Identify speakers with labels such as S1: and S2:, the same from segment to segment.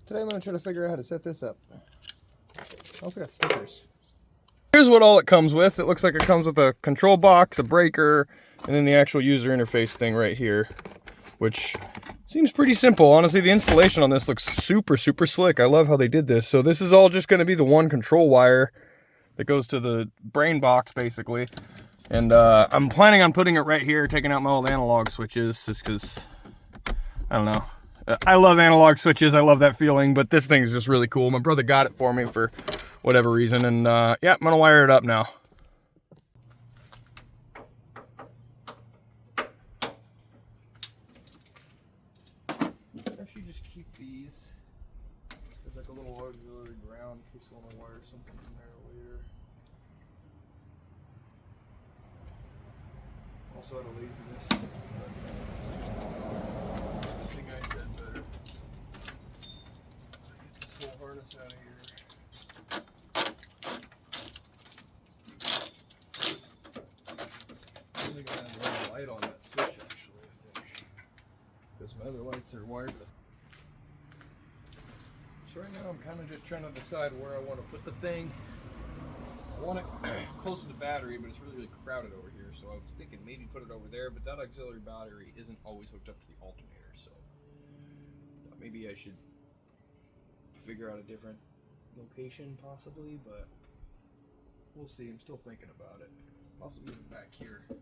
S1: Today I'm going to try to figure out how to set this up. I also got stickers. Here's what all it comes with. It looks like it comes with a control box, a breaker, and then the actual user interface thing right here, which seems pretty simple. Honestly, the installation on this looks super, super slick. I love how they did this. So this is all just going to be the one control wire that goes to the brain box, basically. And I'm planning on putting it right here, taking out my old analog switches, just because, I don't know. I love analog switches. I love that feeling, but this thing is just really cool. My brother got it for me for whatever reason, and yeah, I'm gonna wire it up now. Actually, just keep these as like a little auxiliary ground in case you want to wire something in there later. Also out of laziness. I think I said better. Get this whole harness out of here. I think I have a light on that switch actually, I think. Because my other lights are wired. So right now I'm kind of just trying to decide where I want to put the thing. I want it close to the battery, but it's really crowded over here. So I was thinking maybe put it over there, but that auxiliary battery isn't always hooked up to the alternator. So maybe I should figure out a different location possibly, but we'll see. I'm still thinking about it. Possibly even back here. The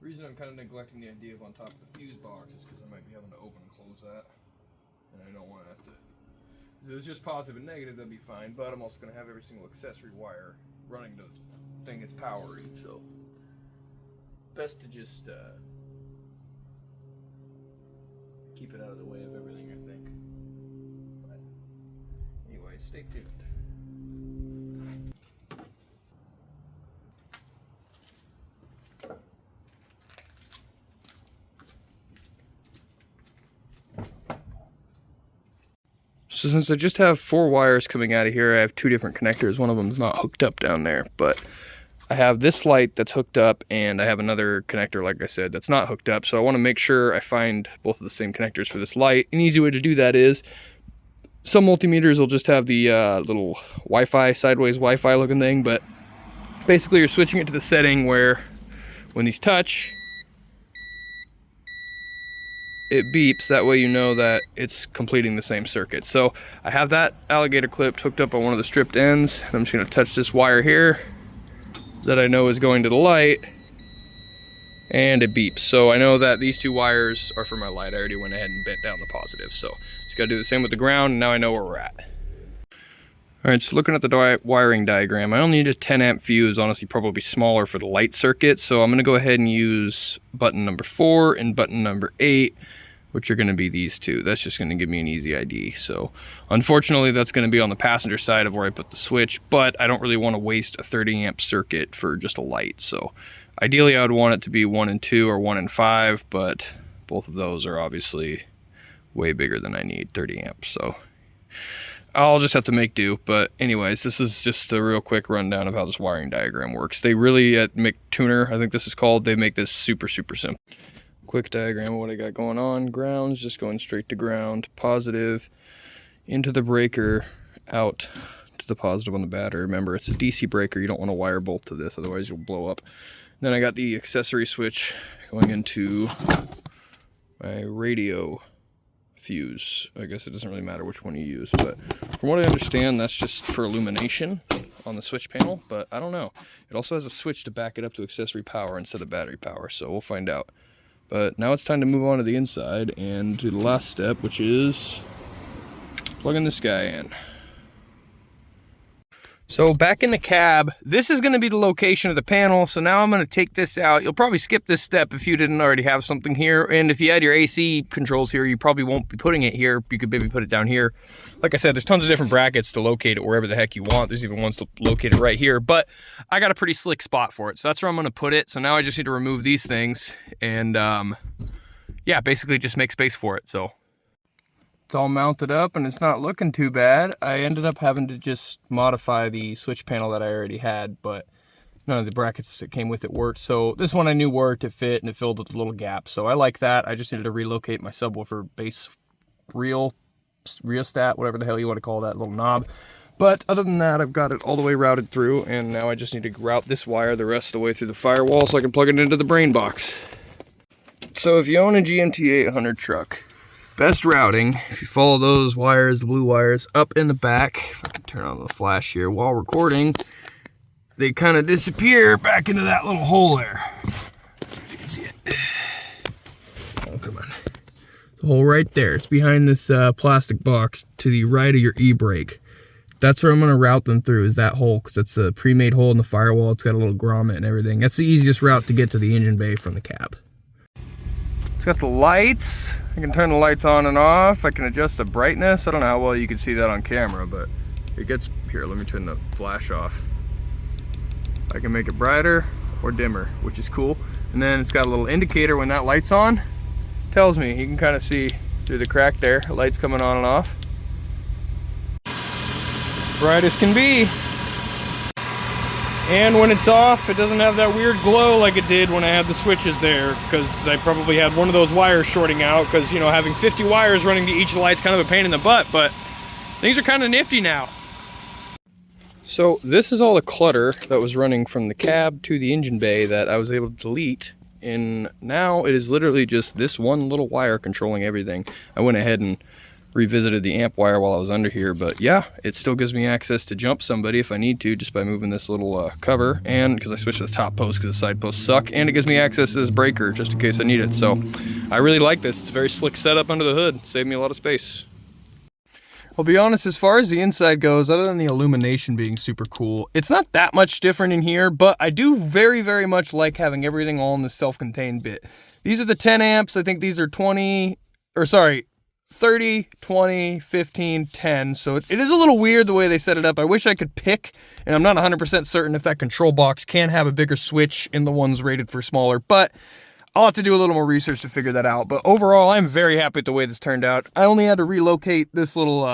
S1: reason I'm kind of neglecting the idea of on top of the fuse box is because I might be having to open and close that, and I don't want to have to. If it was just positive and negative, that'd be fine, but I'm also going to have every single accessory wire running to the thing it's powering, so best to just keep it out of the way of everything, I think. But anyway, stay tuned. So since I just have 4 wires coming out of here, I have 2 different connectors. One of them is not hooked up down there, but I have this light that's hooked up, and I have another connector, like I said, that's not hooked up. So I want to make sure I find both of the same connectors for this light. An easy way to do that is some multimeters will just have the little Wi-Fi, sideways Wi-Fi looking thing, but basically you're switching it to the setting where when these touch, it beeps. That way you know that it's completing the same circuit. So I have that alligator clip hooked up on one of the stripped ends. I'm just going to touch this wire here that I know is going to the light, and it beeps. So I know that these 2 wires are for my light. I already went ahead and bent down the positive. So just got to do the same with the ground, and now I know where we're at. All right, so looking at the wiring diagram, I only need a 10 amp fuse, honestly probably smaller for the light circuit. So I'm going to go ahead and use button number 4 and button number 8, which are going to be these 2. That's just going to give me an easy ID. So unfortunately, that's going to be on the passenger side of where I put the switch, but I don't really want to waste a 30 amp circuit for just a light. So ideally, I would want it to be 1 and 2 or 1 and 5, but both of those are obviously way bigger than I need, 30 amps. So I'll just have to make do. But anyways, this is just a real quick rundown of how this wiring diagram works. They really, at Mictuning, I think this is called, they make this super, super simple. Quick diagram of what I got going on. Ground's just going straight to ground, positive into the breaker, out to the positive on the battery. Remember, it's a DC breaker. You don't want to wire both to this, otherwise you'll blow up. Then I got the accessory switch going into my radio fuse. I guess it doesn't really matter which one you use, but from what I understand, that's just for illumination on the switch panel, but I don't know. It also has a switch to back it up to accessory power instead of battery power, so we'll find out. But now it's time to move on to the inside and do the last step, which is plugging this guy in. So back in the cab, this is going to be the location of the panel. So now I'm going to take this out. You'll probably skip this step if you didn't already have something here. And if you had your AC controls here, you probably won't be putting it here. You could maybe put it down here. Like I said, there's tons of different brackets to locate it wherever the heck you want. There's even ones to locate it right here. But I got a pretty slick spot for it. So that's where I'm going to put it. So now I just need to remove these things and yeah, basically just make space for it. So it's all mounted up and it's not looking too bad. I ended up having to just modify the switch panel that I already had, but none of the brackets that came with it worked. So this one I knew worked, it fit, and it filled with a little gap. So I like that. I just needed to relocate my subwoofer base reel rheostat, whatever the hell you want to call that little knob. But other than that, I've got it all the way routed through, and now I just need to route this wire the rest of the way through the firewall so I can plug it into the brain box. So if you own a GMT 800 truck, best routing, if you follow those wires, the blue wires, up in the back, if I can turn on the flash here while recording, they kind of disappear back into that little hole there. Let's see if you can see it. Oh, come on. The hole right there. It's behind this plastic box to the right of your e-brake. That's where I'm going to route them through, is that hole, because it's a pre-made hole in the firewall. It's got a little grommet and everything. That's the easiest route to get to the engine bay from the cab. It's got the lights. I can turn the lights on and off. I can adjust the brightness. I don't know how well you can see that on camera, but it gets... Here, let me turn the flash off. I can make it brighter or dimmer, which is cool. And then it's got a little indicator when that light's on. Tells me, you can kind of see through the crack there, lights coming on and off. Bright as can be. And when it's off, it doesn't have that weird glow like it did when I had the switches there, because I probably had one of those wires shorting out, because, you know, having 50 wires running to each light's kind of a pain in the butt, but things are kind of nifty now. So this is all the clutter that was running from the cab to the engine bay that I was able to delete, and now it is literally just this one little wire controlling everything. I went ahead and revisited the amp wire while I was under here, but yeah, it still gives me access to jump somebody if I need to, just by moving this little cover, and because I switched to the top post because the side posts suck, and it gives me access to this breaker just in case I need it. So I really like this. It's a very slick setup under the hood. Saved me a lot of space. I'll be honest, as far as the inside goes, other than the illumination being super cool, it's not that much different in here, but I do very, very much like having everything all in this self-contained bit. These are the 10 amps. I think these are 30, 20, 15, 10. So it is a little weird the way they set it up. I wish I could pick, and I'm not 100% certain if that control box can have a bigger switch in the ones rated for smaller, but I'll have to do a little more research to figure that out. But overall, I'm very happy with the way this turned out. I only had to relocate this little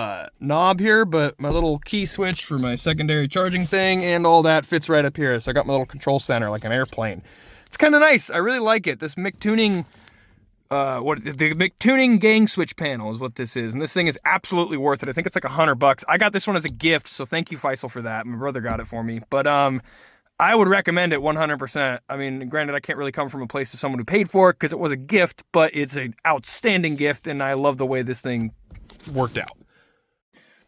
S1: knob here, but my little key switch for my secondary charging thing and all that fits right up here. So I got my little control center like an airplane. It's kind of nice. I really like it. This Mictuning... the Mictuning gang switch panel is what this is, and this thing is absolutely worth it. I think it's like $100. I got this one as a gift, so thank you, Faisal, for that. My brother got it for me, but I would recommend it 100%. I mean, granted, I can't really come from a place of someone who paid for it because it was a gift, but it's an outstanding gift, and I love the way this thing worked out.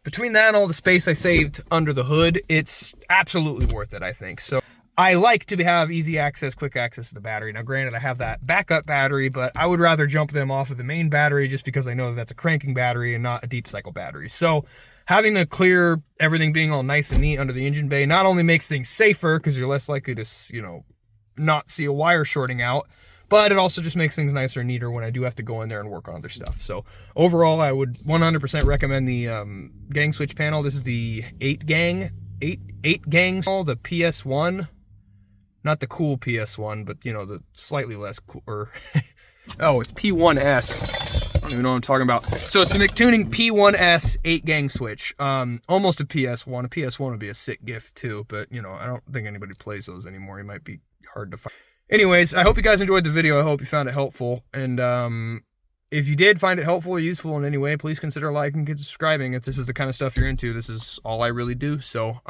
S1: Between that and all the space I saved under the hood, it's absolutely worth it, I think. So I like to have easy access, quick access to the battery. Now, granted, I have that backup battery, but I would rather jump them off of the main battery just because I know that that's a cranking battery and not a deep cycle battery. So having the clear, everything being all nice and neat under the engine bay not only makes things safer because you're less likely to, you know, not see a wire shorting out, but it also just makes things nicer and neater when I do have to go in there and work on other stuff. So overall, I would 100% recommend the gang switch panel. This is the 8 gang, the PS1. Not the cool PS1, but, you know, the slightly less cool, or, oh, it's P1S. I don't even know what I'm talking about. So it's the Mictuning P1S 8-gang switch. Almost a PS1. A PS1 would be a sick gift, too, but, you know, I don't think anybody plays those anymore. It might be hard to find. Anyways, I hope you guys enjoyed the video. I hope you found it helpful. And if you did find it helpful or useful in any way, please consider liking and subscribing. If this is the kind of stuff you're into, this is all I really do. So,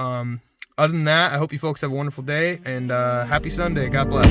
S1: other than that, I hope you folks have a wonderful day, and happy Sunday. God bless.